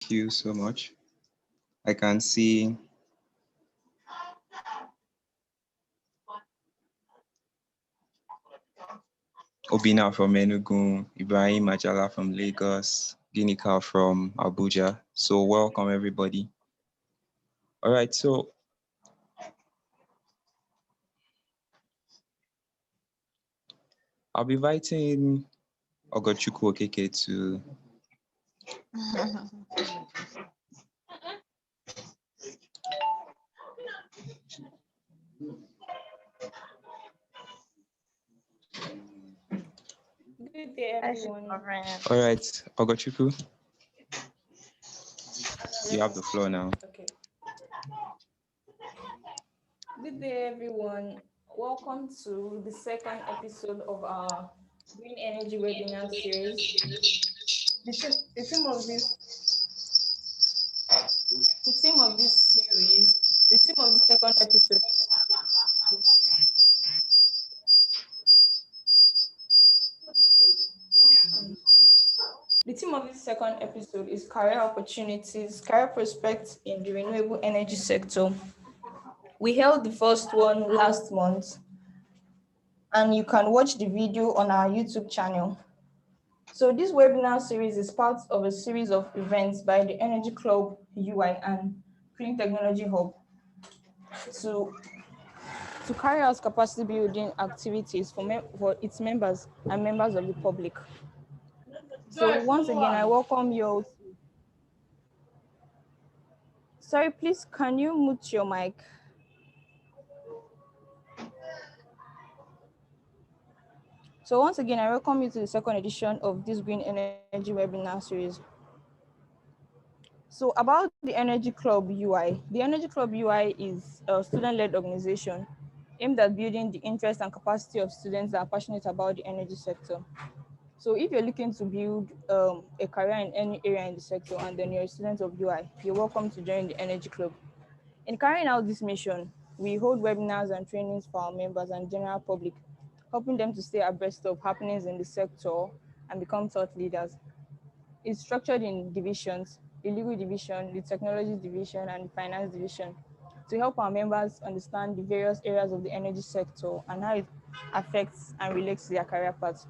you so much. I can see Obina from Enugu, Ibrahim Ajala from Lagos, Ginika from Abuja. So welcome everybody. All right, so I'll be inviting Ogochukwu Okeke to Good day, everyone. All right, Ogochukwu, you have the floor now. Okay. Good day, everyone. Welcome to the second episode of our Green Energy webinar series. The theme of this the theme of this series, the theme of the second episode. The theme of this second episode is career opportunities, career prospects in the renewable energy sector. We held the first one last month, and you can watch the video on our YouTube channel. So this webinar series is part of a series of events by the Energy Club UI and Clean Technology Hub to carry out capacity building activities for its members and members of the public. So once again, I welcome you all. Sorry, please, can you mute your mic? So once again, I welcome you to the second edition of this Green Energy webinar series. So about the Energy Club UI. The Energy Club UI is a student-led organization aimed at building the interest and capacity of students that are passionate about the energy sector. So if you're looking to build a career in any area in the sector and then you're a student of UI, you're welcome to join the Energy Club. In carrying out this mission, we hold webinars and trainings for our members and general public, helping them to stay abreast of happenings in the sector and become thought leaders. It's structured in divisions: the legal division, the technology division, and the finance division, to help our members understand the various areas of the energy sector and how it affects and relates to their career paths.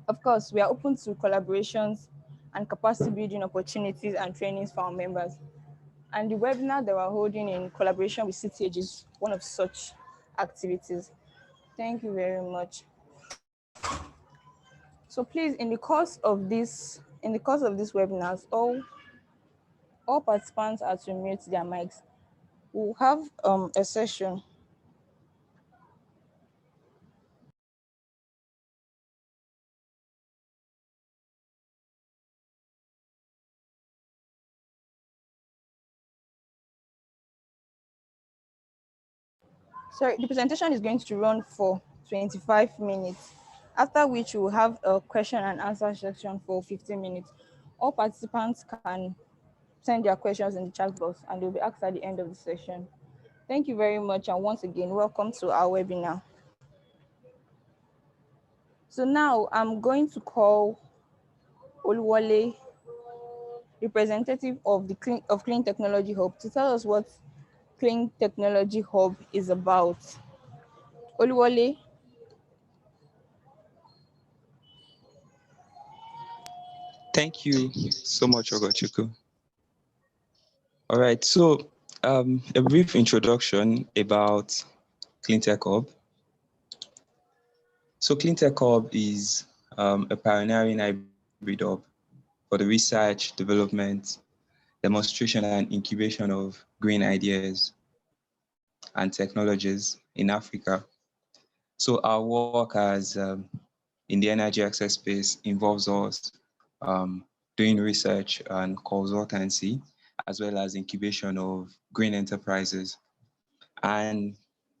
Of course, we are open to collaborations and capacity building opportunities and trainings for our members. And the webinar that we're holding in collaboration with CTH is one of such activities. Thank you very much. So please, in the course of these webinars, all participants are to mute their mics. We'll have a session. Sorry, the presentation is going to run for 25 minutes, after which we'll have a question and answer section for 15 minutes. All participants can send their questions in the chat box and they'll be asked at the end of the session. Thank you very much, and once again, welcome to our webinar. So now I'm going to call Oluwole, representative of the Clean Technology Hub, to tell us what Clean Technology Hub is about. Oluwole. Thank you so much, Ogochukwu. All right, so a brief introduction about Cleantech Hub. So Cleantech Hub is a pioneering hybrid hub for the research, development, demonstration, and incubation of green ideas and technologies in Africa. So our work as in the energy access space involves us doing research and consultancy, as well as incubation of green enterprises. And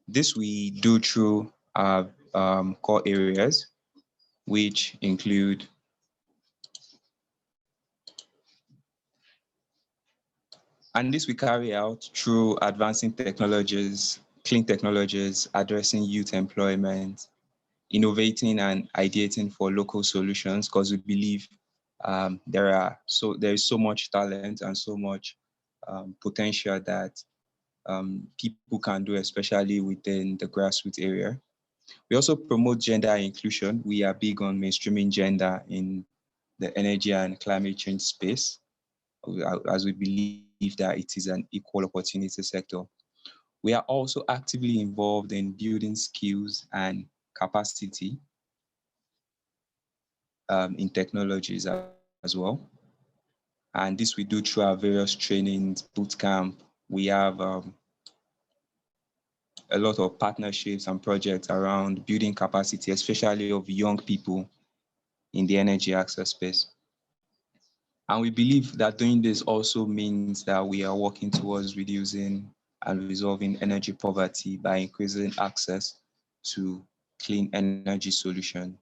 this we do through our core areas, which include and this we carry out through advancing technologies, clean technologies, addressing youth employment, innovating and ideating for local solutions, because we believe There is so much talent and so much potential that people can do, especially within the grassroots area. We also promote gender inclusion. We are big on mainstreaming gender in the energy and climate change space, as we believe that it is an equal opportunity sector. We are also actively involved in building skills and capacity in technologies as well. And this we do through our various trainings, boot camp. We have a lot of partnerships and projects around building capacity, especially of young people in the energy access space. And we believe that doing this also means that we are working towards reducing and resolving energy poverty by increasing access to clean energy solutions.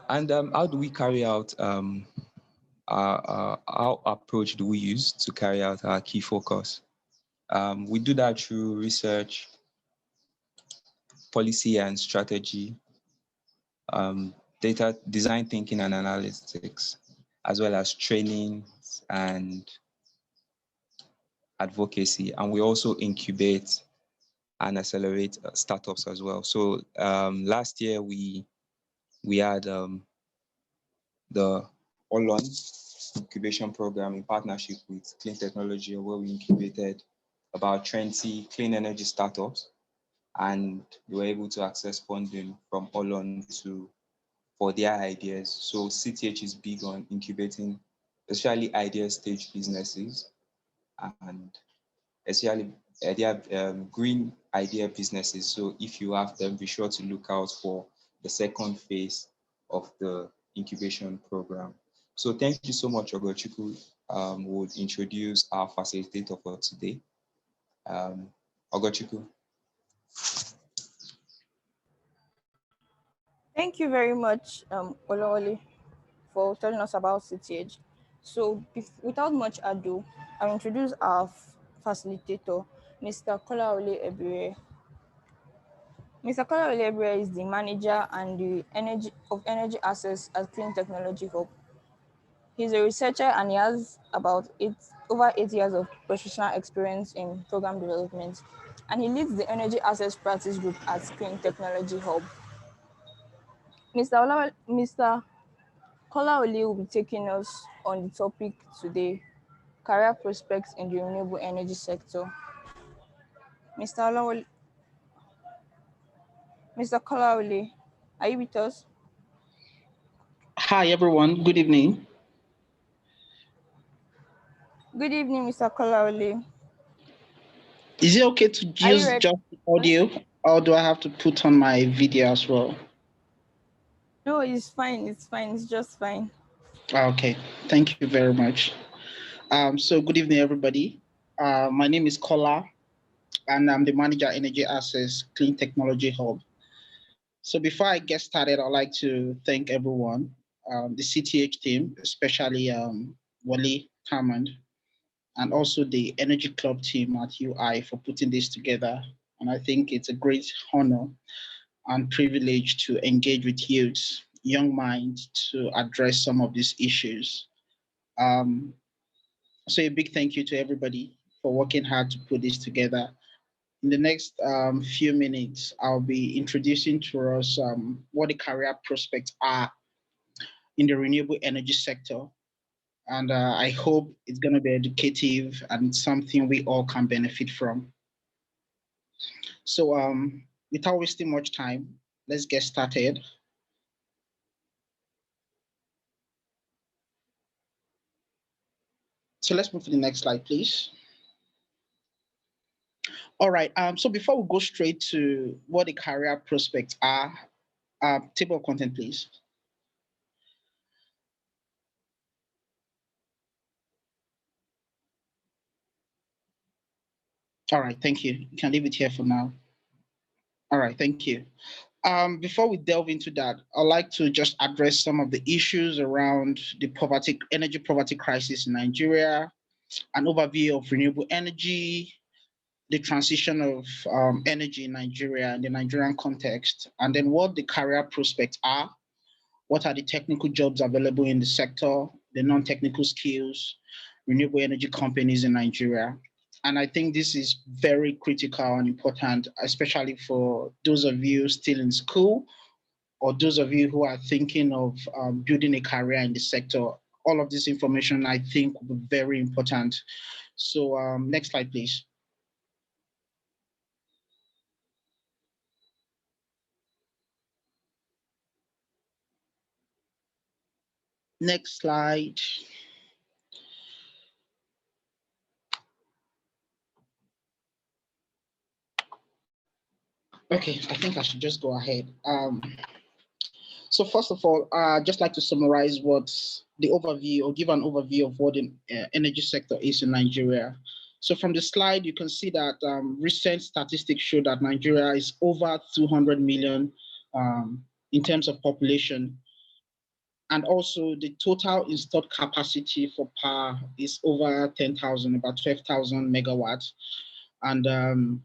And how do we carry out our approach do we use to carry out our key focus? We do that through research, policy and strategy, data design thinking and analytics, as well as training and advocacy. And we also incubate and accelerate startups as well. So last year we had the Olon incubation program in partnership with Clean Technology, where we incubated about 20 clean energy startups, and we were able to access funding from Olon for their ideas. So CTH is big on incubating, especially idea stage businesses, and especially green idea businesses. So if you have them, be sure to look out for the second phase of the incubation program. So thank you so much, Ogochukwu. Would introduce our facilitator for today, Ogochukwu. Thank you very much, Olawale, for telling us about CTH. So, without much ado, I'll introduce our facilitator, Mr. Kola Ebire. Mr. Kola Ebire is the manager and the energy access at Clean Technology Hub. He's a researcher and he has over 8 years of professional experience in program development, and he leads the Energy Access Practice Group at Clean Technology Hub. Mr. Kola will be taking us on the topic today, career prospects in the renewable energy sector. Mr. Olawale, Mr. Kola, are you with us? Hi, everyone. Good evening. Good evening, Mr. Kola. Is it okay to Are you use ready? just audio, or do I have to put on my video as well? No, it's fine. It's fine. It's just fine. Okay. Thank you very much. So good evening, everybody. My name is Kola, and I'm the manager Energy Access Clean Technology Hub. So before I get started, I'd like to thank everyone, the CTH team, especially Wally Hammond, and also the Energy Club team at UI for putting this together. And I think it's a great honor and privilege to engage with youths, young minds, to address some of these issues. Um, so a big thank you to everybody for working hard to put this together. In the next few minutes, I'll be introducing to us what the career prospects are in the renewable energy sector. And I hope it's going to be educative and something we all can benefit from. So without wasting much time, let's get started. So let's move to the next slide, please. All right. So before we go straight to what the career prospects are, table of content, please. All right. Thank you. You can leave it here for now. All right. Thank you. Before we delve into that, I'd like to just address some of the issues around the energy poverty crisis in Nigeria, an overview of renewable energy, the transition of energy in Nigeria and the Nigerian context, and then what the career prospects are, what are the technical jobs available in the sector, the non-technical skills, renewable energy companies in Nigeria. And I think this is very critical and important, especially for those of you still in school or those of you who are thinking of building a career in the sector. All of this information, I think, will be very important. So next slide, please. Next slide. Okay, I think I should just go ahead. So first of all, I'd just like to summarize what the overview or give an overview of what the energy sector is in Nigeria. So from the slide, you can see that recent statistics show that Nigeria is over 200 million in terms of population. And also the total installed capacity for power is over 10,000, about 12,000 megawatts. And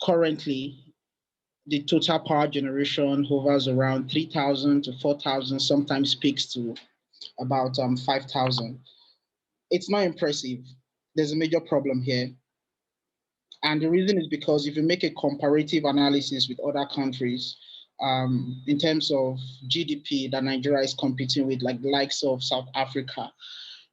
currently, the total power generation hovers around 3,000 to 4,000, sometimes peaks to about 5,000. It's not impressive. There's a major problem here. And the reason is because if you make a comparative analysis with other countries, in terms of GDP that Nigeria is competing with, like the likes of South Africa,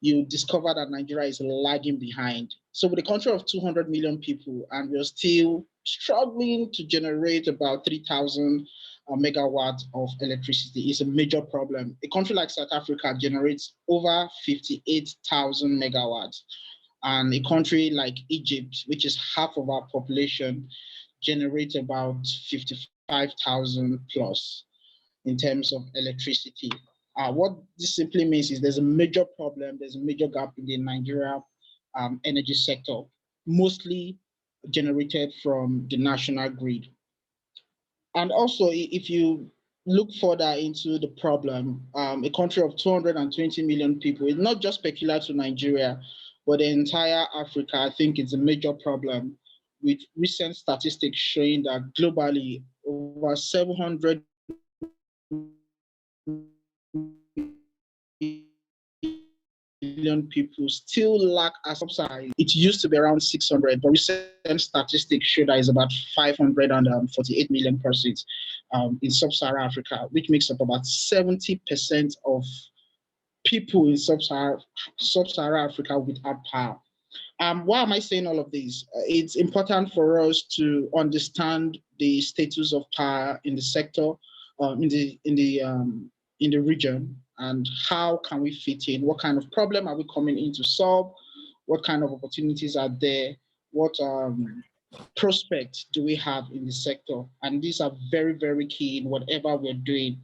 you discover that Nigeria is lagging behind. So with a country of 200 million people, and we're still struggling to generate about 3,000 megawatts of electricity, is a major problem. A country like South Africa generates over 58,000 megawatts. And a country like Egypt, which is half of our population, generates about 55,000 plus in terms of electricity. What this simply means is there's a major problem, there's a major gap in the Nigeria energy sector, mostly generated from the national grid. And also, if you look further into the problem, a country of 220 million people, it's not just peculiar to Nigeria, but the entire Africa, I think it's a major problem, with recent statistics showing that globally, over 700 million people still lack a subsidy. It used to be around 600, but recent statistics show that it's about 548 million persons in sub-Saharan Africa, which makes up about 70% of people in sub-Saharan Africa without power. Why am I saying all of this? It's important for us to understand the status of power in the sector, in the region, and how can we fit in? What kind of problem are we coming in to solve? What kind of opportunities are there? What prospects do we have in the sector? And these are very, very key in whatever we're doing.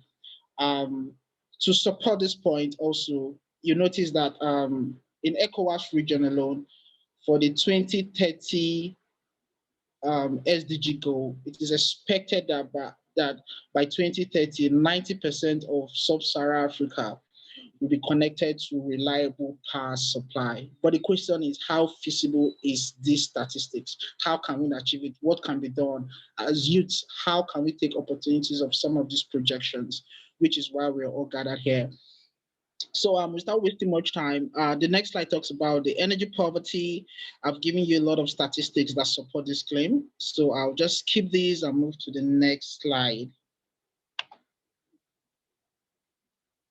To support this point, also, you notice that in ECOWAS region alone, for the 2030 SDG goal, it is expected that by 2030, 90% of sub-Saharan Africa will be connected to reliable power supply. But the question is, how feasible is these statistics? How can we achieve it? What can be done? As youths, how can we take opportunities of some of these projections, which is why we're all gathered here. So without wasting much time, the next slide talks about the energy poverty. I've given you a lot of statistics that support this claim. So I'll just skip these and move to the next slide.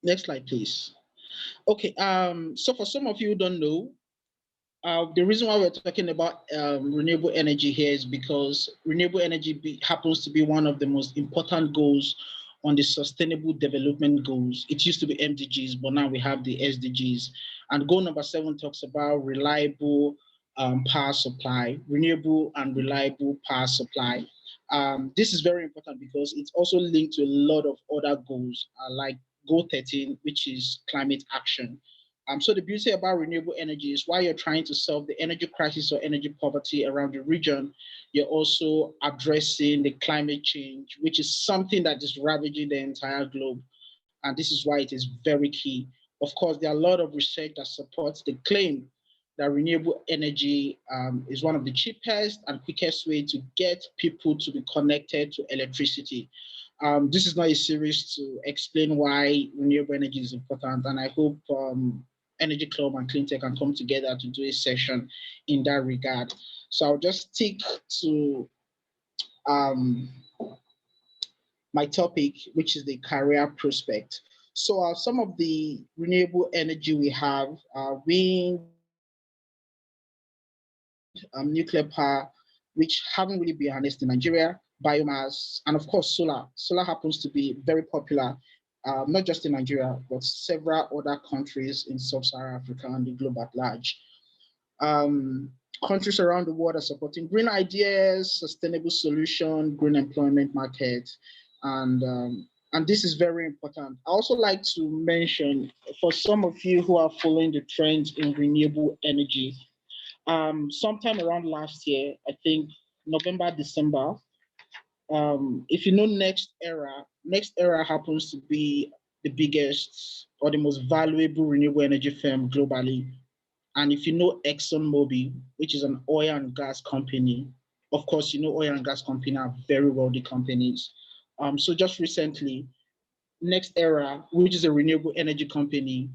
Next slide, please. Okay, so for some of you who don't know, the reason why we're talking about renewable energy here is because renewable energy happens to be one of the most important goals on the Sustainable Development Goals. It used to be MDGs, but now we have the SDGs. And goal number 7 talks about reliable power supply, renewable and reliable power supply. This is very important because it's also linked to a lot of other goals, like goal 13, which is climate action. So the beauty about renewable energy is while you're trying to solve the energy crisis or energy poverty around the region, you're also addressing the climate change, which is something that is ravaging the entire globe. And this is why it is very key. Of course, there are a lot of research that supports the claim that renewable energy is one of the cheapest and quickest way to get people to be connected to electricity. This is not a series to explain why renewable energy is important, and I hope Energy Club and Cleantech can come together to do a session in that regard. So I'll just stick to um, my topic, which is the career prospect. So some of the renewable energy we have, wind, nuclear power, which haven't really been harnessed in Nigeria, biomass, and of course solar. Solar happens to be very popular, not just in Nigeria, but several other countries in sub-Saharan Africa and the globe at large. Um, Countries around the world are supporting green ideas, sustainable solution, green employment market, and this is very important. I also like to mention for some of you who are following the trends in renewable energy, sometime around last year, I think November, December, if you know Next Era happens to be the biggest or the most valuable renewable energy firm globally. And if you know ExxonMobil, which is an oil and gas company, of course, you know oil and gas companies are very wealthy companies. So just recently, Next Era, which is a renewable energy company,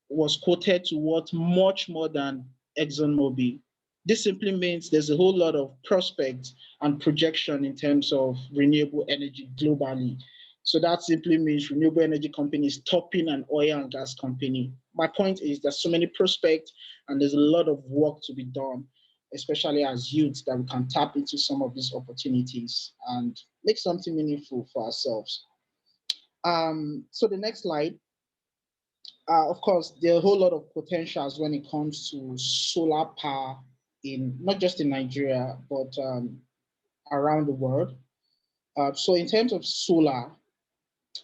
was quoted to worth much more than ExxonMobil. This simply means there's a whole lot of prospects and projection in terms of renewable energy globally. So that simply means renewable energy company is topping an oil and gas company. My point is there's so many prospects and there's a lot of work to be done, especially as youths, that we can tap into some of these opportunities and make something meaningful for ourselves. So the next slide, of course, there are a whole lot of potentials when it comes to solar power in not just in Nigeria, but around the world. So in terms of solar,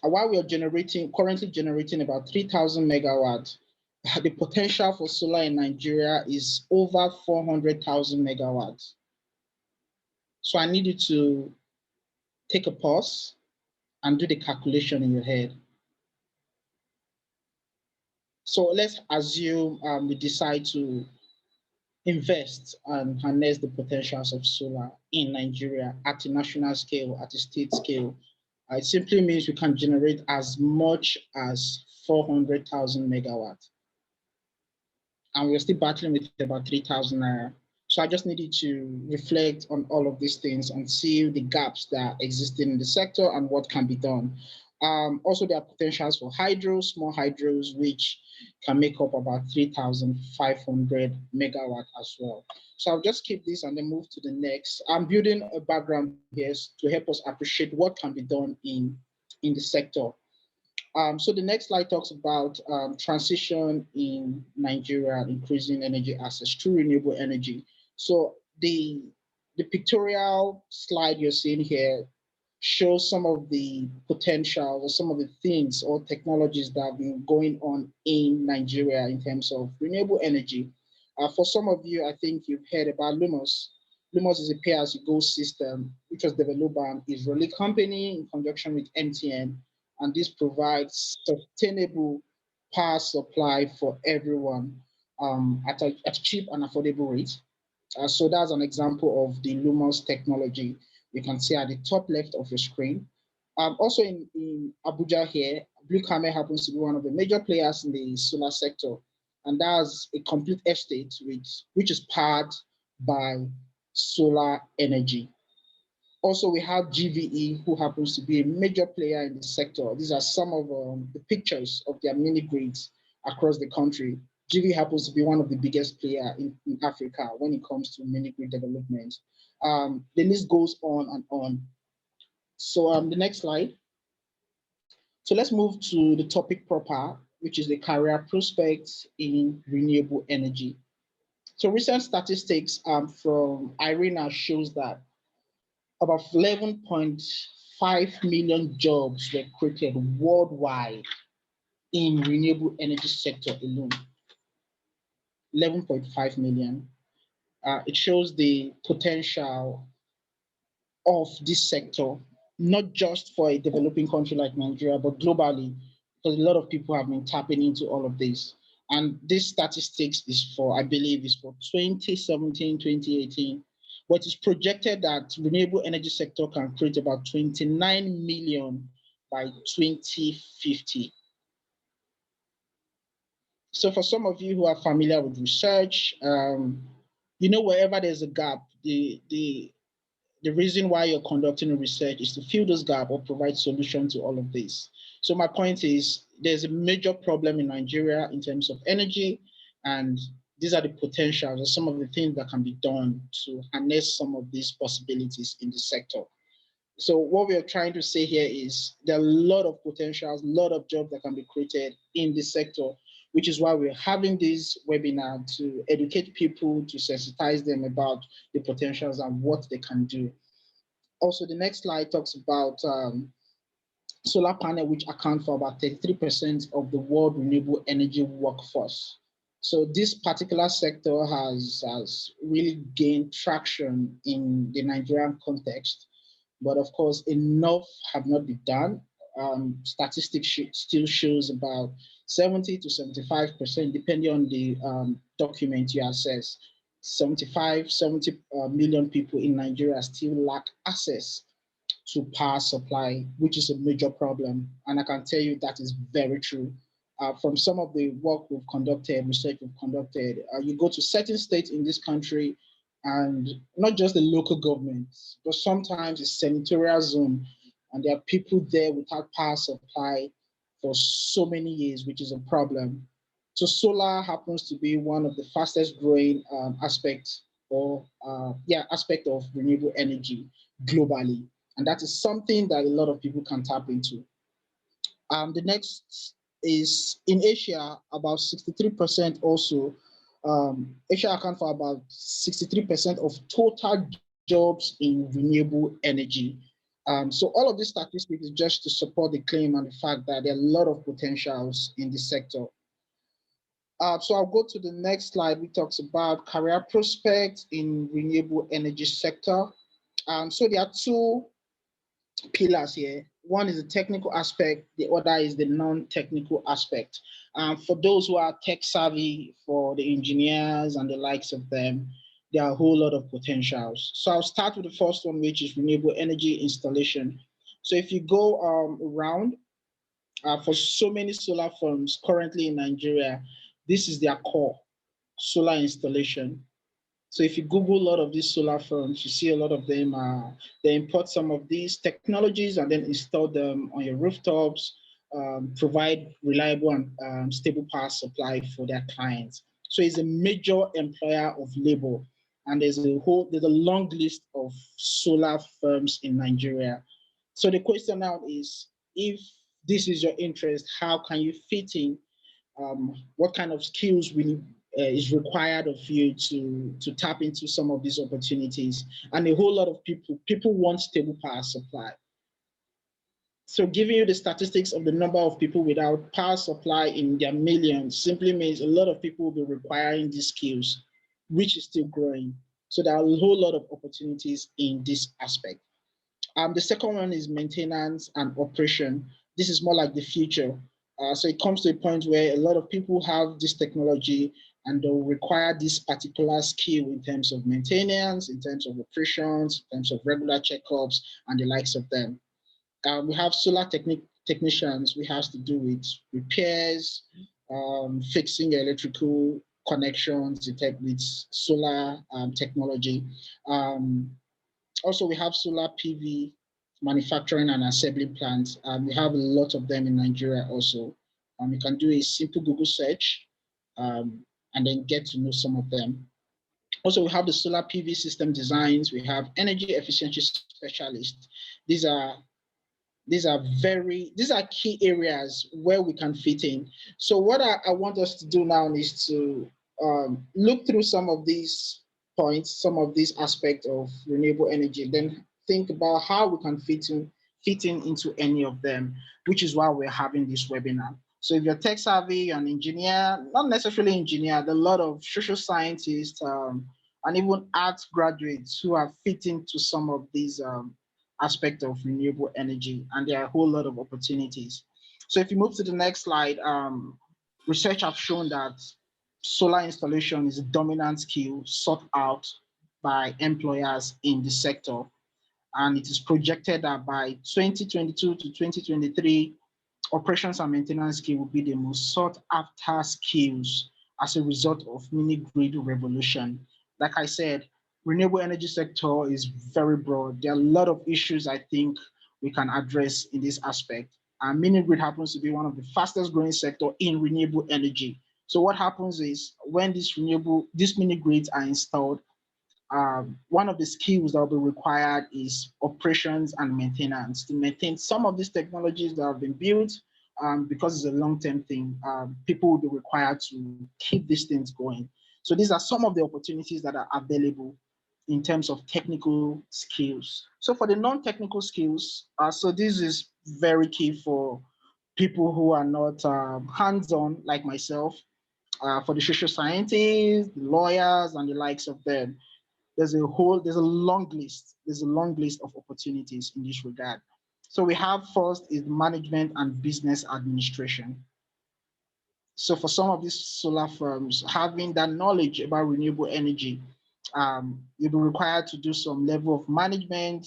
while we are currently generating about 3,000 megawatts, the potential for solar in Nigeria is over 400,000 megawatts. So I need you to take a pause and do the calculation in your head. So let's assume we decide to invest and harness the potentials of solar in Nigeria at a national scale, at a state scale. It simply means we can generate as much as 400,000 megawatts. And we're still battling with about 3,000 naira. So I just needed to reflect on all of these things and see the gaps that exist in the sector and what can be done. Also, there are potentials for small hydros, which can make up about 3,500 megawatt as well. So I'll just keep this and then move to the next. I'm building a background here to help us appreciate what can be done in the sector. So the next slide talks about transition in Nigeria, increasing energy access to renewable energy. So the pictorial slide you're seeing here shows some of the potential or some of the things or technologies that have been going on in Nigeria in terms of renewable energy. For some of you, I think you've heard about Lumos. Lumos is a pay-as-you-go system which was developed by an Israeli company in conjunction with MTN, and this provides sustainable power supply for everyone at a cheap and affordable rate. So that's an example of the Lumos technology. You can see at the top left of your screen. Also in Abuja here, Blue Camel happens to be one of the major players in the solar sector. And that's a complete estate which is powered by solar energy. Also, we have GVE, who happens to be a major player in the sector. These are some of the pictures of their mini grids across the country. GVE happens to be one of the biggest players in Africa when it comes to mini grid development. The list goes on and on. So the next slide. So let's move to the topic proper, which is the career prospects in renewable energy. So recent statistics from IRENA shows that about 11.5 million jobs were created worldwide in renewable energy sector alone. 11.5 million. It shows the potential of this sector, not just for a developing country like Nigeria, but globally, because a lot of people have been tapping into all of this. And this statistics is for, I believe, is for 2017, 2018. But it's projected that renewable energy sector can create about 29 million by 2050. So for some of you who are familiar with research, you know, wherever there's a gap, the reason why you're conducting research is to fill those gaps or provide solution to all of this. So my point is there's a major problem in Nigeria in terms of energy, and these are the potentials or some of the things that can be done to harness some of these possibilities in the sector. So what we are trying to say here is there are a lot of potentials, a lot of jobs that can be created in this sector, which is why we're having this webinar to educate people, to sensitize them about the potentials and what they can do. Also, the next slide talks about solar panel, which account for about 33% of the world renewable energy workforce. So this particular sector has really gained traction in the Nigerian context. But of course, enough have not been done. Statistics still shows about 70 to 75%, depending on the document you access. 70 million people in Nigeria still lack access to power supply, which is a major problem. And I can tell you that is very true. From some of the work we've conducted, research we've conducted, you go to certain states in this country, and not just the local governments, but sometimes it's senatorial zone, and there are people there without power supply for so many years, which is a problem. So solar happens to be one of the fastest growing aspects aspect of renewable energy globally. And that is something that a lot of people can tap into. The next is in Asia, about 63% also. Asia account for about 63% of total jobs in renewable energy. So all of this statistics is just to support the claim and the fact that there are a lot of potentials in this sector. So I'll go to the next slide, which talks about career prospects in renewable energy sector. So there are two pillars here. One is the technical aspect, the other is the non-technical aspect. For those who are tech savvy, for the engineers and the likes of them, there are a whole lot of potentials. So I'll start with the first one, which is renewable energy installation. So if you go around, for so many solar farms currently in Nigeria, this is their core, solar installation. So if you Google a lot of these solar farms, you see a lot of them, they import some of these technologies and then install them on your rooftops, provide reliable and stable power supply for their clients. So it's a major employer of labor. And there's a long list of solar firms in Nigeria. So the question now is, if this is your interest, how can you fit in? What kind of skills really is required of you to tap into some of these opportunities? And a whole lot of people want stable power supply. So giving you the statistics of the number of people without power supply in their millions simply means a lot of people will be requiring these skills, which is still growing. So there are a whole lot of opportunities in this aspect. The second one is maintenance and operation. This is more like the future. So it comes to a point where a lot of people have this technology and they'll require this particular skill in terms of maintenance, in terms of operations, in terms of regular checkups and the likes of them. We have solar technicians. We have to do with repairs, fixing electrical connections with solar technology. Also, we have solar PV manufacturing and assembly plants. We have a lot of them in Nigeria also. You can do a simple Google search and then get to know some of them. Also, we have the solar PV system designs. We have energy efficiency specialists. These are key areas where we can fit in. So what I want us to do now is to look through some of these points, some of these aspects of renewable energy, then think about how we can fit in into any of them, which is why we're having this webinar. So if you're tech savvy, you're an engineer, not necessarily engineer, there are a lot of social scientists and even arts graduates who are fitting to some of these aspect of renewable energy, and there are a whole lot of opportunities. So if you move to the next slide, Research have shown that solar installation is a dominant skill sought out by employers in the sector. And it is projected that by 2022 to 2023, operations and maintenance skill will be the most sought after skills as a result of mini grid revolution. Like I said, renewable energy sector is very broad. There are a lot of issues I think we can address in this aspect. And mini grid happens to be one of the fastest growing sector in renewable energy. So what happens is when these mini grids are installed, one of the skills that will be required is operations and maintenance to maintain some of these technologies that have been built, because it's a long-term thing. People will be required to keep these things going. So these are some of the opportunities that are available in terms of technical skills. So for the non-technical skills, so this is very key for people who are not hands-on like myself, for the social scientists, the lawyers, and the likes of them. There's a long list of opportunities in this regard. So we have first is management and business administration. So for some of these solar firms, having that knowledge about renewable energy, you'll be required to do some level of management,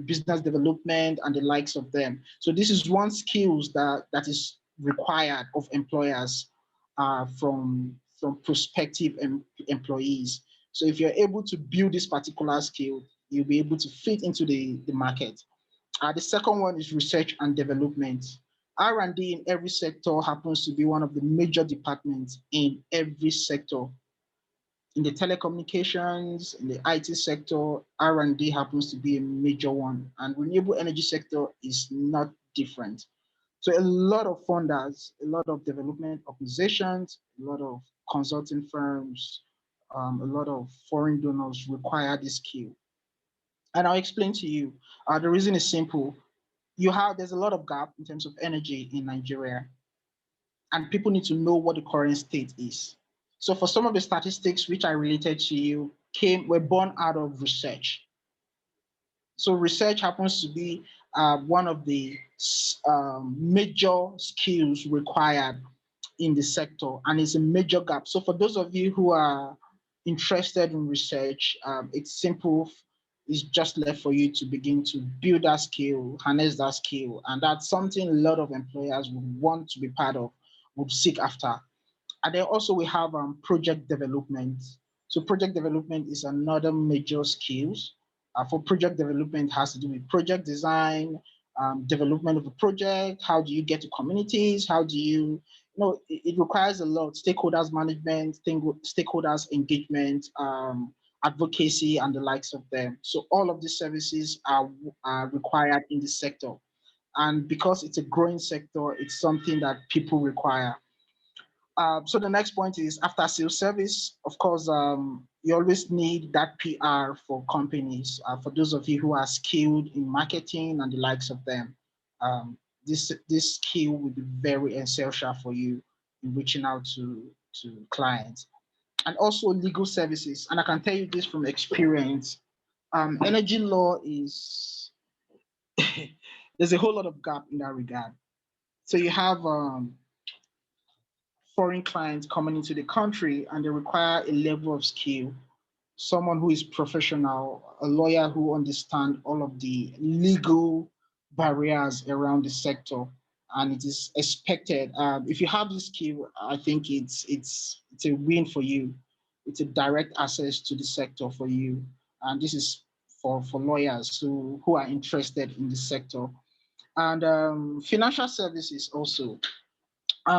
business development, and the likes of them. So this is one skills that is required of employers, from prospective employees. So if you're able to build this particular skill, you'll be able to fit into the market. The second one is research and development. R&D in every sector happens to be one of the major departments in every sector. In the telecommunications, in the IT sector, R&D happens to be a major one, and renewable energy sector is not different. So a lot of funders, a lot of development organizations, a lot of consulting firms, a lot of foreign donors require this skill. And I'll explain to you. The reason is simple. There's a lot of gap in terms of energy in Nigeria, and people need to know what the current state is. So for some of the statistics which I related to you were born out of research. So research happens to be one of the major skills required in the sector, and it's a major gap. So for those of you who are interested in research, it's simple. It's just left for you to begin to build that skill, harness that skill, and that's something a lot of employers would want to be part of, would seek after. And then also we have project development. So project development is another major skills. For project development has to do with project design, development of a project. How do you get to communities? How do it requires a lot, stakeholders management, stakeholders engagement, advocacy, and the likes of them. So all of these services are required in this sector. And because it's a growing sector, it's something that people require. So the next point is after sales service. Of course, you always need that PR for companies. For those of you who are skilled in marketing and the likes of them, this skill will be very essential for you in reaching out to clients. And also legal services. And I can tell you this from experience. Energy law is there's a whole lot of gap in that regard. So you have foreign clients coming into the country and they require a level of skill, someone who is professional, a lawyer who understands all of the legal barriers around the sector. And it is expected. If you have this skill, I think it's a win for you. It's a direct access to the sector for you. And this is for lawyers who are interested in the sector. And financial services also.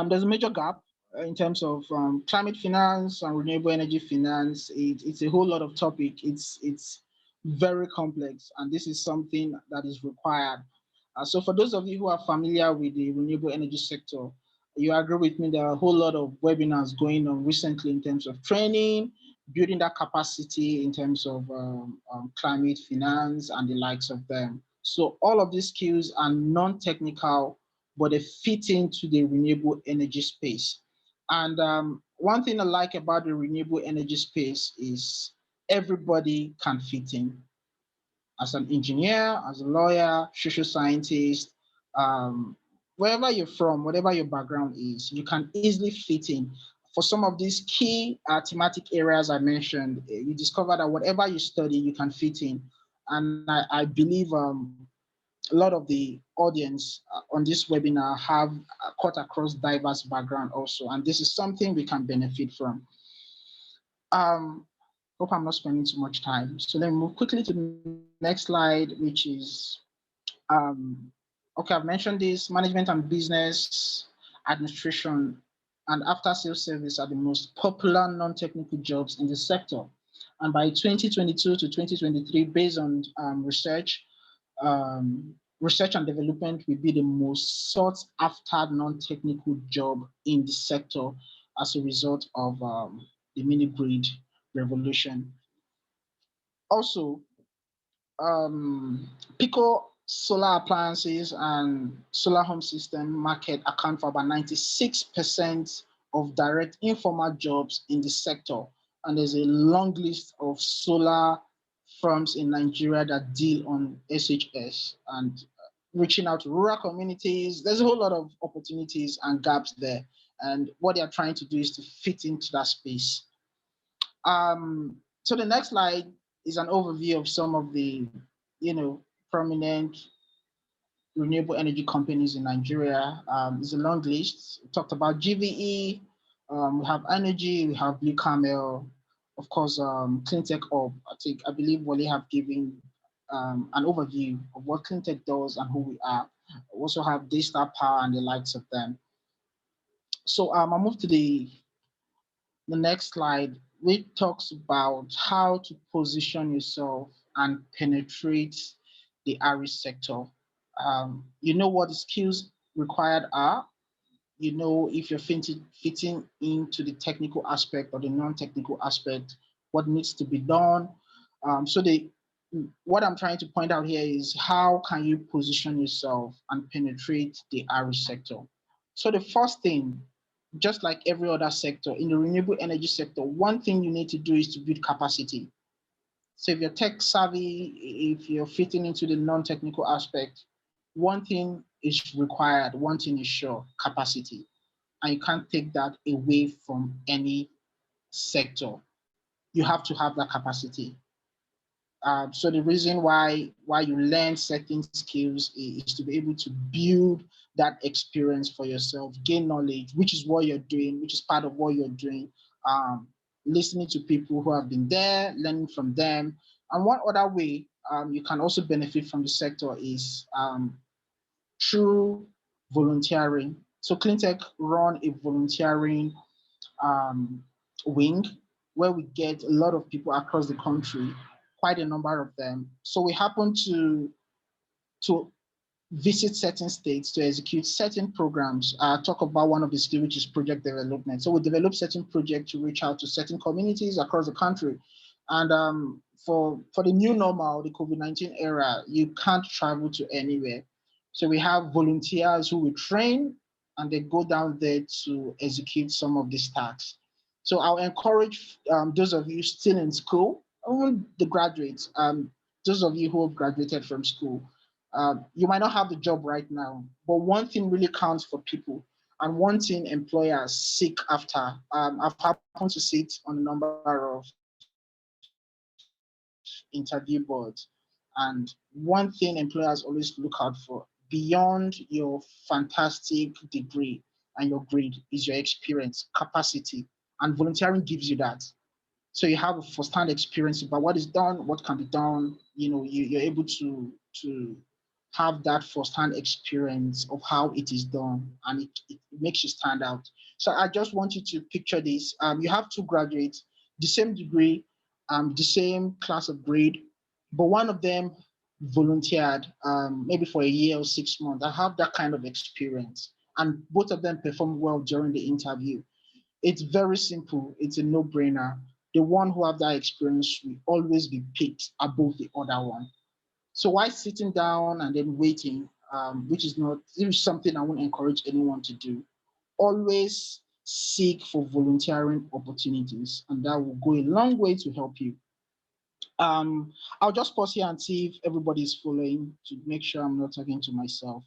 There's a major gap in terms of climate finance and renewable energy finance. It's a whole lot of topic. It's very complex, and this is something that is required. So for those of you who are familiar with the renewable energy sector, you agree with me, there are a whole lot of webinars going on recently in terms of training, building that capacity in terms of climate finance and the likes of them. So all of these skills are non-technical, but they fit into the renewable energy space. And one thing I like about the renewable energy space is everybody can fit in. As an engineer, as a lawyer, social scientist, um, wherever you're from, whatever your background is, you can easily fit in. For some of these key thematic areas I mentioned, you discover that whatever you study, you can fit in. And I believe a lot of the audience on this webinar have cut across diverse background also, and this is something we can benefit from. Um, Hope I'm not spending too much time. So then move quickly to the next slide, which is um, okay, I've mentioned this. Management and business administration and after sales service are the most popular non-technical jobs in the sector. And by 2022 to 2023, based on research and development will be the most sought after non-technical job in the sector as a result of the mini grid revolution. Also, Pico solar appliances and solar home system market account for about 96% of direct informal jobs in the sector. And there's a long list of solar firms in Nigeria that deal on SHS and reaching out to rural communities. There's a whole lot of opportunities and gaps there. And what they are trying to do is to fit into that space. So the next slide is an overview of some of the, prominent renewable energy companies in Nigeria. It's a long list. We talked about GVE, we have Energy, we have Blue Camel, of course, Cleantech Hub. I believe Wale have given an overview of what Cleantech does and who we are. We also have Daystar Power and the likes of them. So I'll move to the next slide, which talks about how to position yourself and penetrate the RE sector. You know what the skills required are. You know if you're fitting into the technical aspect or the non-technical aspect, what needs to be done. What I'm trying to point out here is how can you position yourself and penetrate the RE sector. So the first thing, just like every other sector, in the renewable energy sector, one thing you need to do is to build capacity. So if you're tech savvy, if you're fitting into the non-technical aspect, one thing is required, one thing is sure, capacity. And you can't take that away from any sector. You have to have that capacity. So the reason why you learn certain skills is to be able to build that experience for yourself, gain knowledge, which is what you're doing, which is part of what you're doing. Listening to people who have been there, learning from them. And one other way you can also benefit from the sector is through volunteering. So Cleantech run a volunteering um, wing where we get a lot of people across the country, quite a number of them. So we happen to visit certain states to execute certain programs. Talk about one of the skills, which is project development. So we develop certain projects to reach out to certain communities across the country. And for the new normal, the COVID-19 era, you can't travel to anywhere. So we have volunteers who we train and they go down there to execute some of these tasks. So I'll encourage those of you still in school, even the graduates, those of you who have graduated from school, you might not have the job right now, but one thing really counts for people, and one thing employers seek after. I've happened to sit on a number of interview boards, and one thing employers always look out for beyond your fantastic degree and your grade is your experience, capacity, and volunteering gives you that. So you have a first-hand experience about what is done, what can be done. You're able to have that first-hand experience of how it is done, and it makes you stand out. So I just want you to picture this. You have two graduates, the same degree, the same class of grade, but one of them volunteered maybe for a year or 6 months. I have that kind of experience, and both of them performed well during the interview. It's very simple. It's a no-brainer. The one who have that experience will always be picked above the other one. So why sitting down and then waiting, which is something I won't encourage anyone to do. Always seek for volunteering opportunities, and that will go a long way to help you. I'll just pause here and see if everybody's following to make sure I'm not talking to myself.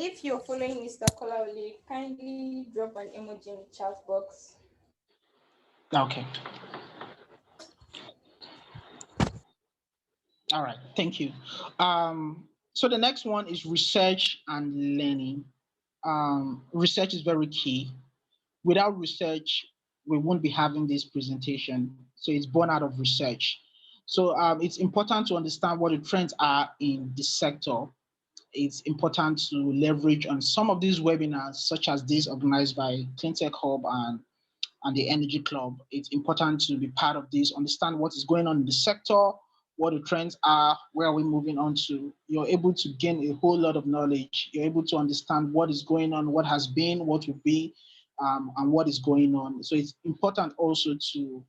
If you're following Mr. Kolawole, kindly drop an emoji in the chat box. Okay. All right. Thank you. So the next one is research and learning. Research is very key. Without research, we won't be having this presentation. So it's born out of research. So it's important to understand what the trends are in the sector. It's important to leverage on some of these webinars, such as these organized by CleanTech Hub and the Energy Club. It's important to be part of this, understand what is going on in the sector, what the trends are, where are we moving on to. You're able to gain a whole lot of knowledge. You're able to understand what is going on, what has been, what will be, and what is going on. So it's important also to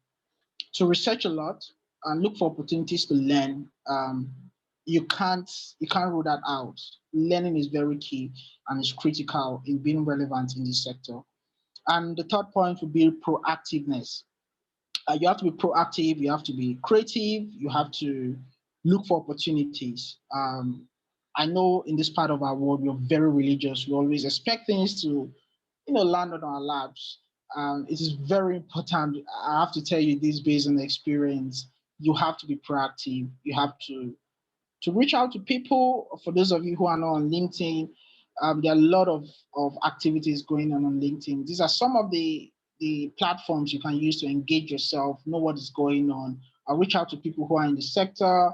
research a lot and look for opportunities to learn. You can't rule that out. Learning is very key and is critical in being relevant in this sector. And the third point would be proactiveness. You have to be proactive, you have to be creative, you have to look for opportunities. I know in this part of our world, we're very religious. We always expect things to, land on our laps. It is very important. I have to tell you this based on experience. You have to be proactive. You have to reach out to people. For those of you who are not on LinkedIn, there are a lot of activities going on LinkedIn. These are some of the platforms you can use to engage yourself, know what is going on, reach out to people who are in the sector,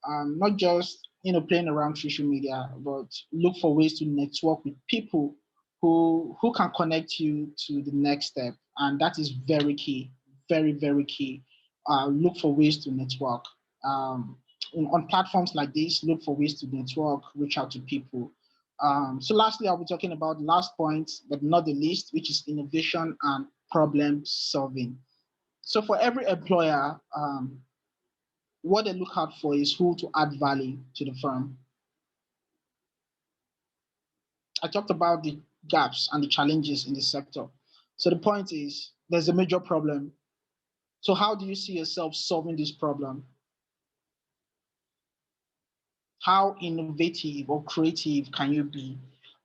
not just playing around social media, but look for ways to network with people who can connect you to the next step. And that is very key, very, very key. Look for ways to network. On platforms like this, look for ways to network, reach out to people. So lastly, I'll be talking about the last point, but not the least, which is innovation and problem solving. So for every employer, what they look out for is who to add value to the firm. I talked about the gaps and the challenges in the sector. So the point is, there's a major problem. So how do you see yourself solving this problem? How innovative or creative can you be?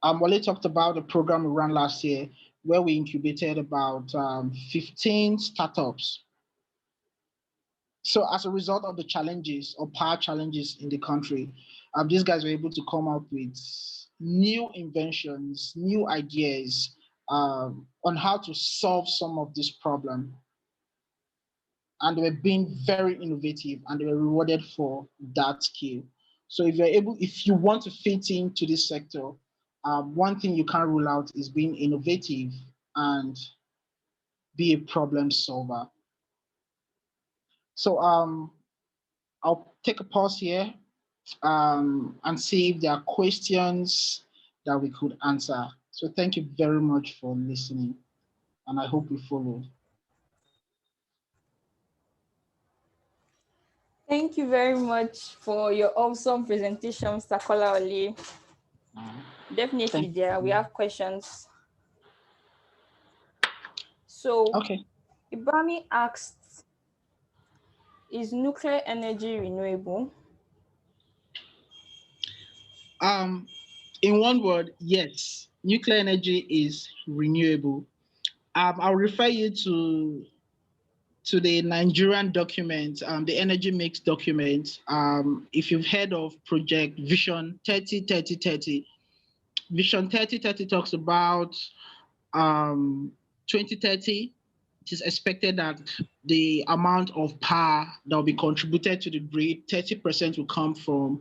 Wale talked about the program we ran last year where we incubated about 15 startups. So as a result of the challenges or power challenges in the country, these guys were able to come up with new inventions, new ideas on how to solve some of this problem. And they were being very innovative and they were rewarded for that skill. So if you want to fit into this sector, one thing you can't rule out is being innovative and be a problem solver. So I'll take a pause here and see if there are questions that we could answer. So thank you very much for listening, and I hope you followed. Thank you very much for your awesome presentation, Mr. Kolawole. Definitely, we have questions. So, okay. Ibami asked, is nuclear energy renewable? In one word, yes, nuclear energy is renewable. I'll refer you to the Nigerian document, the energy mix document. If you've heard of Project Vision 30-30-30, Vision 30-30 talks about 2030. It is expected that the amount of power that will be contributed to the grid, 30% will come from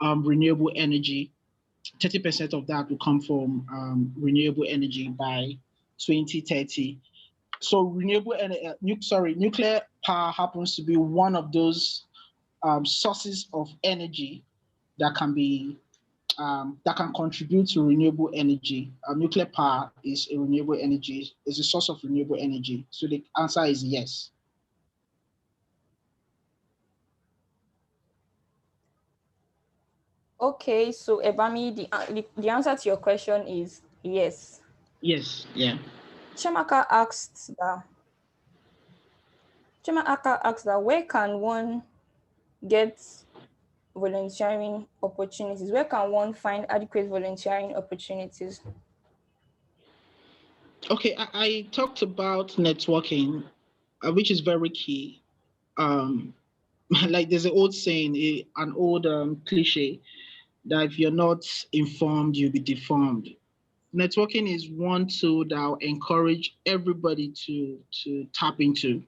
renewable energy. 30% of that will come from renewable energy by 2030. So nuclear power happens to be one of those sources of energy that can contribute to renewable energy. Nuclear power is a renewable energy, is a source of renewable energy. So the answer is yes. Okay, so Ebami, the answer to your question is yes. Yes, yeah. Chamaka asked that where can one get volunteering opportunities? Where can one find adequate volunteering opportunities? Okay, I talked about networking, which is very key. Um, like there's an old saying, an old cliche, that if you're not informed, you'll be deformed. Networking is one tool that will encourage everybody to tap into.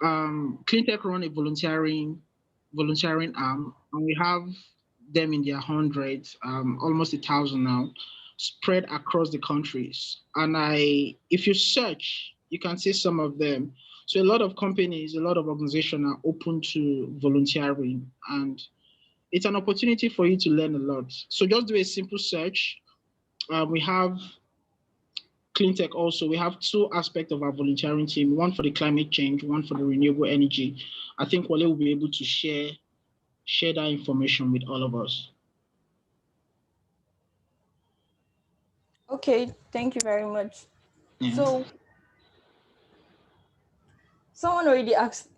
Cleantech run a volunteering arm, and we have them in their hundreds, almost 1,000 now, spread across the countries. And if you search, you can see some of them. So a lot of companies, a lot of organizations are open to volunteering, and it's an opportunity for you to learn a lot. So just do a simple search. We have Cleantech also. We have two aspects of our volunteering team, one for the climate change, one for the renewable energy. I think Wale will be able to share that information with all of us. Okay, thank you very much. Yeah. So someone already asked,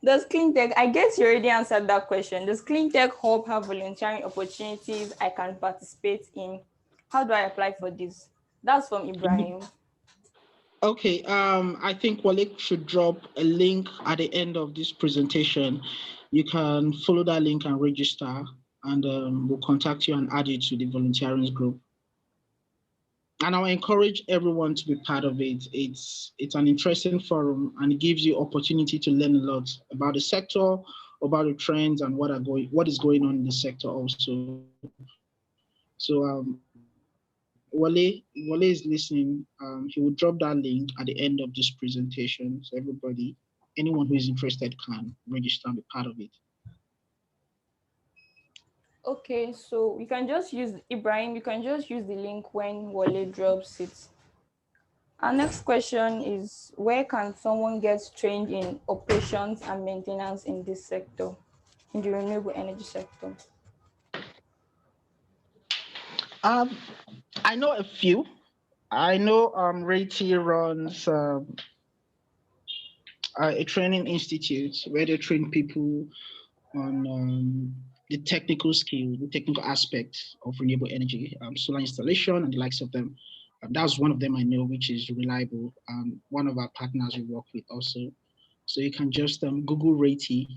does cleantech, I guess you already answered that question. Does cleantech hub have volunteering opportunities I can participate in? How do I apply for this? That's from Ibrahim. Okay, I think Wale should drop a link at the end of this presentation. You can follow that link and register, and we'll contact you and add you to the volunteering group. And I'll encourage everyone to be part of it. It's an interesting forum, and it gives you opportunity to learn a lot about the sector, about the trends, and what is going on in the sector also. So Wale is listening. He will drop that link at the end of this presentation, so everybody, anyone who is interested, can register and be part of it. Okay, so we can just use Ibrahim, you can just use the link when Wale drops it. Our next question is, where can someone get trained in operations and maintenance in this sector, in the renewable energy sector? Um, I know a few. I know Rati runs a training institute where they train people on the technical skill, the technical aspects of renewable energy, solar installation, and the likes of them. That's one of them I know, which is reliable. One of our partners we work with also. So you can just Google Rati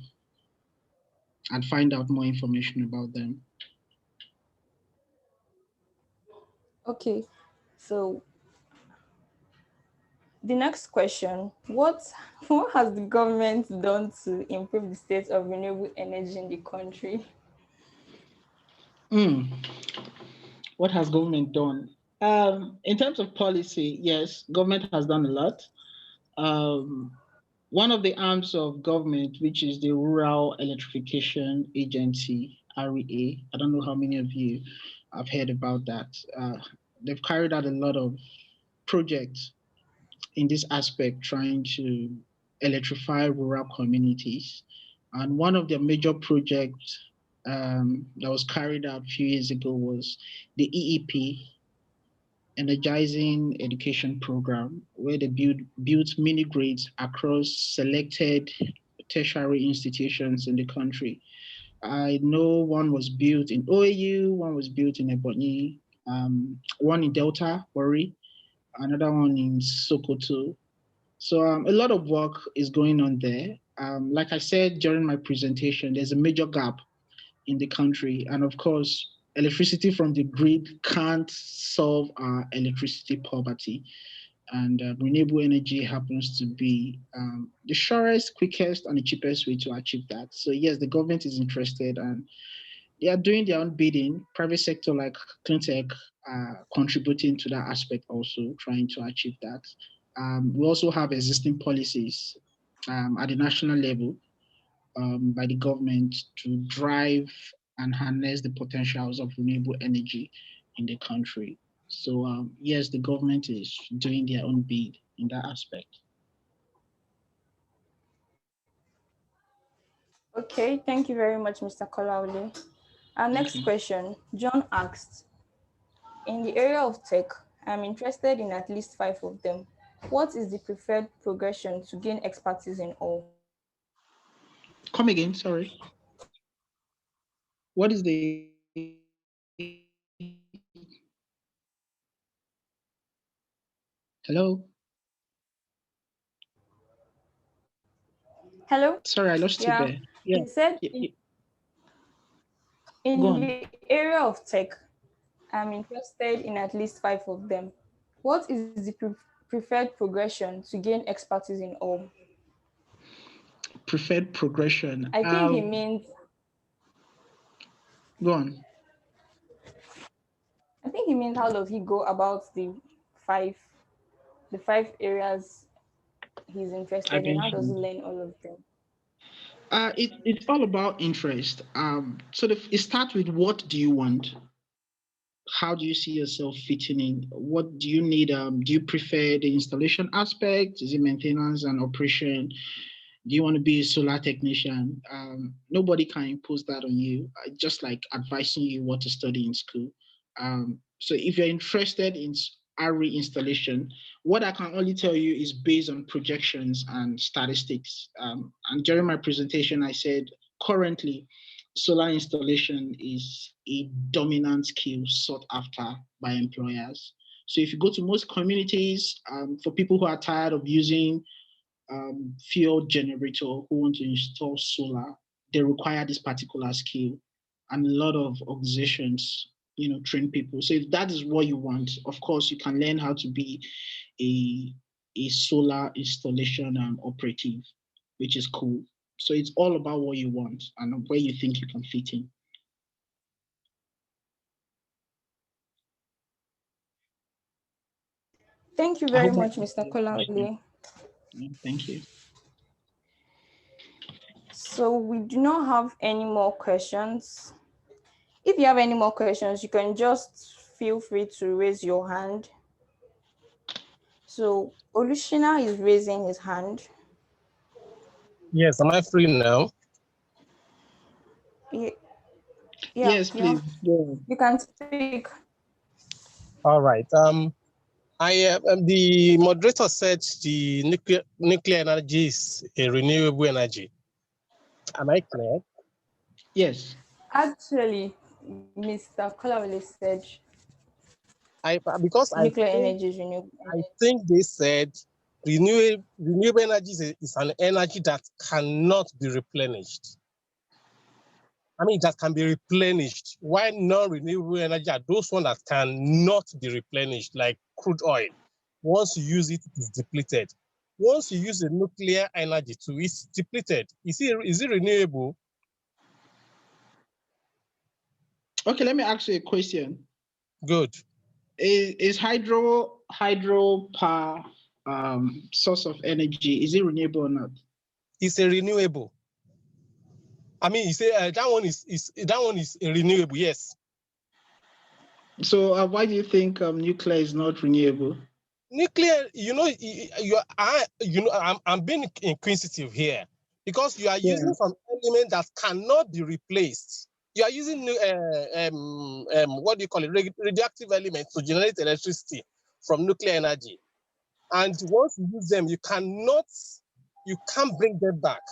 and find out more information about them. Okay, so the next question, what has the government done to improve the state of renewable energy in the country? Mm, what has government done? In terms of policy, yes, government has done a lot. Um, One of the arms of government, which is the Rural Electrification Agency, REA, I don't know how many of you have heard about that. They've carried out a lot of projects in this aspect, trying to electrify rural communities. And one of their major projects that was carried out a few years ago was the EEP, Energizing Education Program, where they built mini grids across selected tertiary institutions in the country. I know one was built in OAU, one was built in Ebonyi, one in Delta, Warri, another one in Sokoto. So a lot of work is going on there. Like I said during my presentation, there's a major gap in the country. And of course, electricity from the grid can't solve our electricity poverty. And renewable energy happens to be the surest, quickest, and the cheapest way to achieve that. So yes, the government is interested, and they are doing their own bidding. Private sector like cleantech contributing to that aspect, also trying to achieve that. We also have existing policies at the national level by the government to drive and harness the potentials of renewable energy in the country. So yes, the government is doing their own bid in that aspect. Okay, thank you very much, Mr. Kolaule. Our Thank next you. question, John asked, in the area of tech, I'm interested in at least 5 of them. What is the preferred progression to gain expertise in all? Come again, sorry. What is the hello? Hello? Sorry, I lost you Yeah. there. Yeah. He said Go in on. the area of tech, I'm interested in at least 5 of them. What is the preferred progression to gain expertise in all? Preferred progression. I think he means Go on. how does he go about five the 5 areas he's I interested in? How does he mentioned. learn all of them? It's all about interest. It starts with what do you want? How do you see yourself fitting in? What do you need? Do you prefer the installation aspect? Is it maintenance and operation? Do you want to be a solar technician? Nobody can impose that on you. Just like advising you what to study in school. So if you're interested in RE installation, what I can only tell you is based on projections and statistics. And during my presentation, I said currently solar installation is a dominant skill sought after by employers. So if you go to most communities, for people who are tired of using fuel generator who want to install solar, they require this particular skill, and a lot of organizations, train people. So if that is what you want, of course, you can learn how to be a solar installation operative, which is cool. So it's all about what you want and where you think you can fit in. Thank you I very hope I much, answered Mr. your Kola question. Ebire. Yeah, thank you. So we do not have any more questions. If you have any more questions, you can just feel free to raise your hand. So Olushina is raising his hand. Yes, am I free now? Yeah, Yes, please. Yeah. you can speak. All right. The moderator said the nuclear energy is a renewable energy. Am I clear? Yes. Actually, Mr. Kolawole said Because nuclear energy is renewable I energy. think they said renewable energy is an energy that cannot be replenished. I mean, that can be replenished. Why non-renewable energy are those ones that cannot be replenished, like crude oil. Once you use it, it is depleted. Once you use the nuclear energy to it's depleted. Is it renewable? Okay, let me ask you a question. Good. Is hydro power source of energy, is it renewable or not? It's a renewable. I mean, you say that one is a renewable. Yes. So why do you think nuclear is not renewable? Nuclear, I'm being inquisitive here because you are using some element that cannot be replaced. You are using what do you call it, radioactive elements to generate electricity from nuclear energy, and once you use them, you can't bring them back.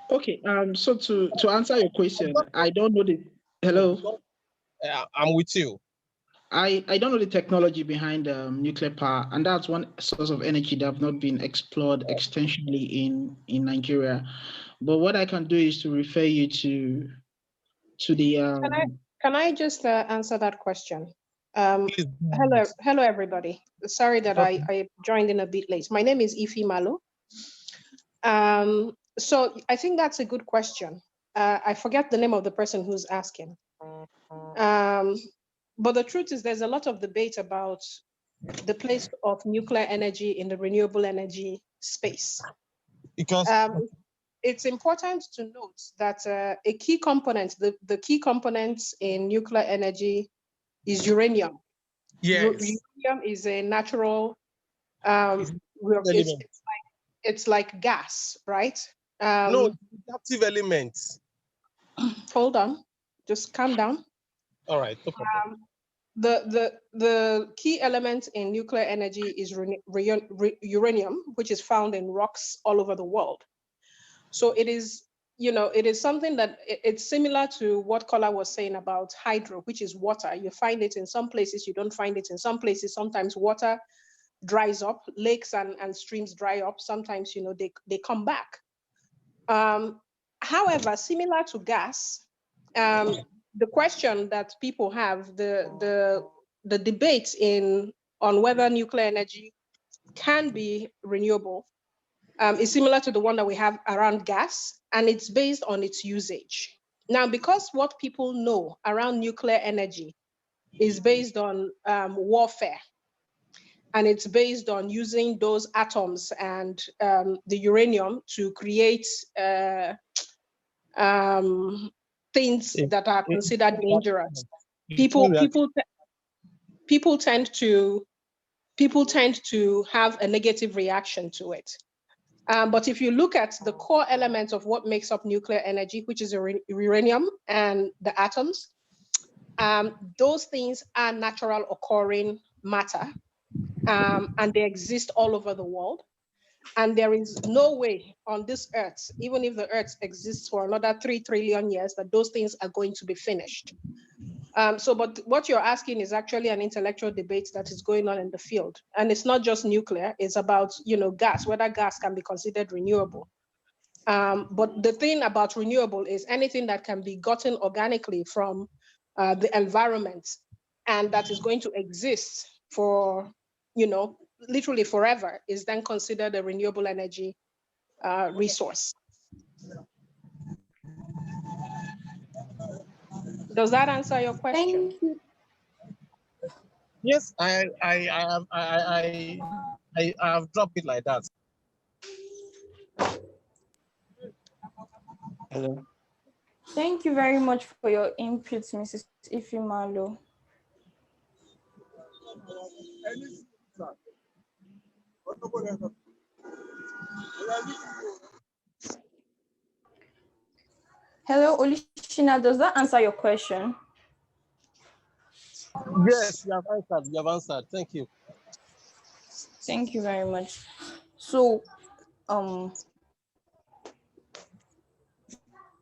Okay. So to answer your question, I don't know the hello. I'm with you. I don't know the technology behind nuclear power, and that's one source of energy that have not been explored extensively in Nigeria. But what I can do is to refer you to the. Can I just answer that question? Hello, everybody. Sorry that I joined in a bit late. My name is Ifi Malo. So I think that's a good question. I forget the name of the person who's asking. But the truth is there's a lot of debate about the place of nuclear energy in the renewable energy space. Because it's important to note that a key component, the key components in nuclear energy is uranium. yes, Uranium is a natural, it's like gas, right? No, active elements. Hold on, just calm down. All right, no problem. The key element in nuclear energy is uranium, which is found in rocks all over the world. So it is it is something that it's similar to what Kola was saying about hydro, which is water. You find it in some places, you don't find it in some places. Sometimes water dries up, lakes and streams dry up. Sometimes, they come back. However, similar to gas, the question that people have, the debate on whether nuclear energy can be renewable is similar to the one that we have around gas, and it's based on its usage. Now, because what people know around nuclear energy is based on warfare, and it's based on using those atoms and the uranium to create things that are considered dangerous. People tend to have a negative reaction to it. But if you look at the core elements of what makes up nuclear energy, which is uranium and the atoms, those things are natural occurring matter, and they exist all over the world. And there is no way on this earth, even if the earth exists for another 3 trillion years, that those things are going to be finished. But what you're asking is actually an intellectual debate that is going on in the field. And it's not just nuclear, it's about, gas, whether gas can be considered renewable. But the thing about renewable is anything that can be gotten organically from the environment and that is going to exist for, literally forever is then considered a renewable energy resource. Does that answer your question? Thank you. Yes, I have dropped it like that. Hello. Thank you very much for your input, Mrs. Ifimalo. Hello, Olishina, does that answer your question? Yes, you have answered. You have answered. Thank you. Thank you very much. So,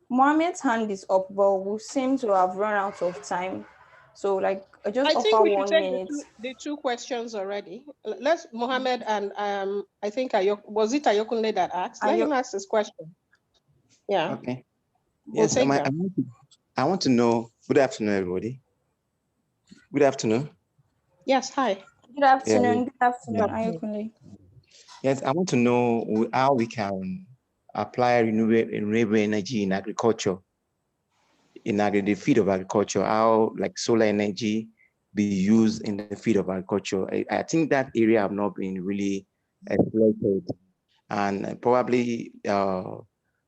Mohammed's hand is up, but we seem to have run out of time. So, I just offer 1 minute. The two questions already. Let's Mohammed and I think was it Ayokunle that asked? Let him ask this question. Yeah. Okay. Yes, I want to know. Good afternoon, everybody. Good afternoon. Yes, hi. Good afternoon. Good afternoon, Ayokunle. Yes, I want to know how we can apply renewable energy in agriculture, in the field of agriculture, how like solar energy be used in the field of agriculture. I think that area have not been really exploited, and probably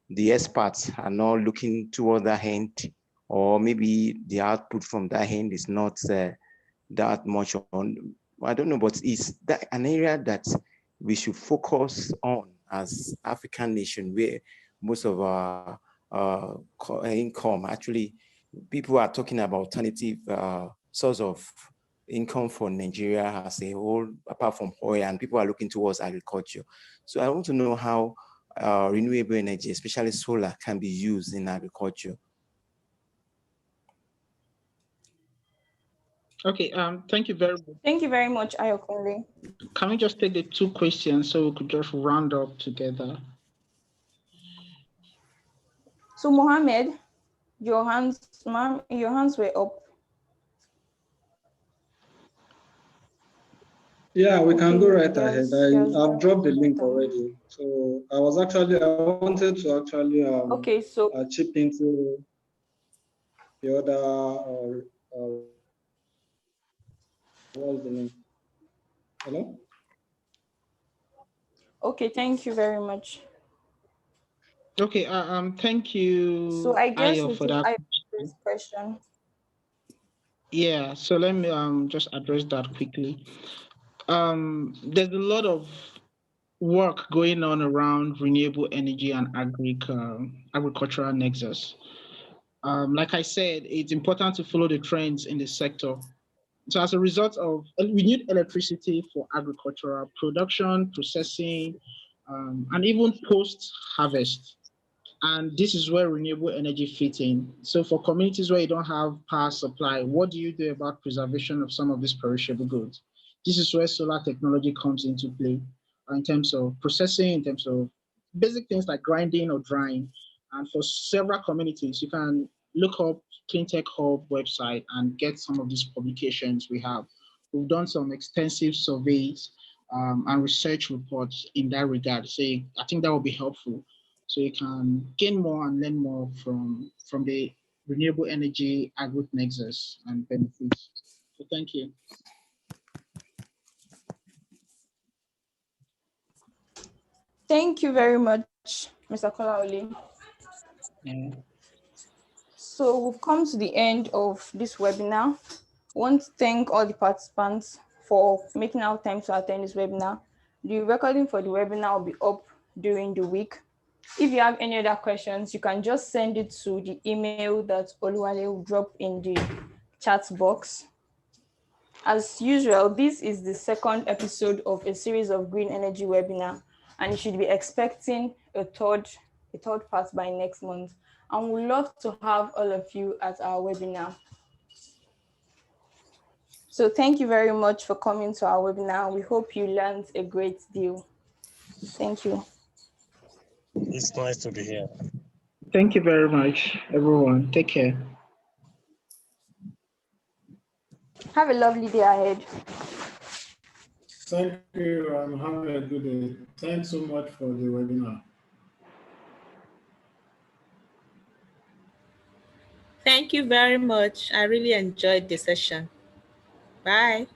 the experts are not looking toward that end, or maybe the output from that end is not that much on. I don't know, but is that an area that we should focus on as African nation, where most of our income, actually, people are talking about alternative source of income for Nigeria as a whole, apart from oil, and people are looking towards agriculture. So I want to know how renewable energy, especially solar, can be used in agriculture. Okay, thank you very much. Thank you very much, Ayokunle. Can we just take the two questions so we could just round up together? So, Mohammed, your hands were up. Yeah, we can go right Yes, ahead. yes, I've dropped the link down. already. So I wanted to actually Okay, so chip into the other what's the name? Hello? okay, thank you very much. Okay, thank you, So I guess Ayo, we for take that Ayo's question. Yeah, so let me just address that quickly. There's a lot of work going on around renewable energy and agricultural nexus. Like I said, it's important to follow the trends in the sector. So as a result of, we need electricity for agricultural production, processing, and even post-harvest. And this is where renewable energy fits in. So for communities where you don't have power supply, what do you do about preservation of some of these perishable goods? This is where solar technology comes into play in terms of processing, in terms of basic things like grinding or drying. And for several communities, you can look up Cleantech Hub website and get some of these publications we have. We've done some extensive surveys and research reports in that regard. So I think that will be helpful. So you can gain more and learn more from the renewable energy agri nexus and benefits. So thank you. Thank you very much, Mr. Kolaoli. Yeah. So we've come to the end of this webinar. I want to thank all the participants for making out time to attend this webinar. The recording for the webinar will be up during the week. If you have any other questions, you can just send it to the email that Oluwale will drop in the chat box. As usual, this is the second episode of a series of green energy webinar, and you should be expecting a third part by next month. And we'd love to have all of you at our webinar. So thank you very much for coming to our webinar. We hope you learned a great deal. Thank you. It's nice to be here. Thank you very much, everyone. Take care. Have a lovely day ahead. Thank you and have a good day. Thanks so much for the webinar. Thank you very much. I really enjoyed the session. Bye.